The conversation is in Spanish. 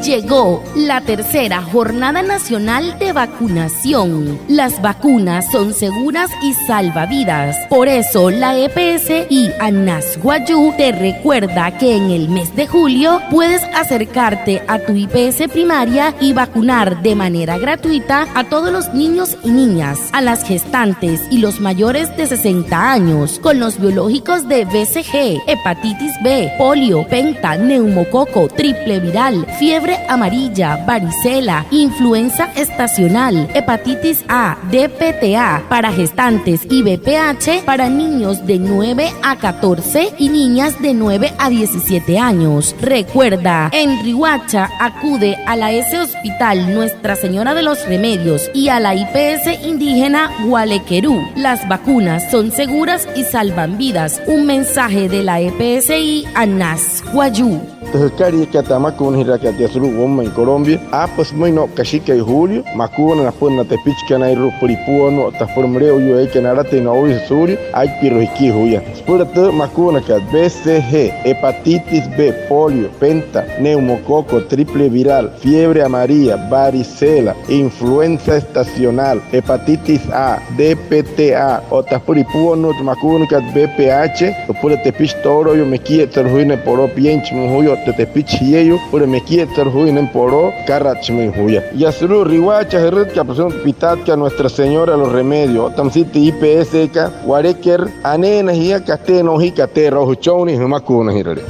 Llegó la tercera Jornada Nacional de Vacunación. Las vacunas son seguras y salvavidas. Por eso la EPS y ANAS Guayú te recuerda que en el mes de julio puedes acercarte a tu IPS primaria y vacunar de manera gratuita a todos los niños y niñas, a las gestantes y los mayores de 60 años, con los biológicos de BCG, hepatitis B, polio, penta, neumococo, triple viral, fiebre amarilla, varicela, influenza estacional, hepatitis A, DPTA para gestantes y VPH para niños de 9 a 14 y niñas de 9 a 17 años. Recuerda, en Riohacha acude a la S Hospital Nuestra Señora de los Remedios y a la IPS indígena Gualequerú. Las vacunas son seguras y salvan vidas. Un mensaje de la EPSI ANAS Guayú. Kari que atamakun hirakati asru gomma en Colombia apas muy no kashika y julio makuna na puna te pichka na iru puripuano ta formreo yo que narate na hoy suri ay pirohiki huya spura te makuna ka BCG hepatitis B polio penta neumococo triple viral fiebre amarilla varicela influenza estacional hepatitis A DPTA o ta puripuano makuna ka BPH pura te pichtoro yo me quieta ruine poro piench huyo te pichieyo por me quieta ruinen poro carrachme huya yasru Riohacha herret que pasó pitat que a Nuestra Señora los Remedios tamsiti IPS ka wareker anena hiya kateno hi katero huchoni makuna hirare.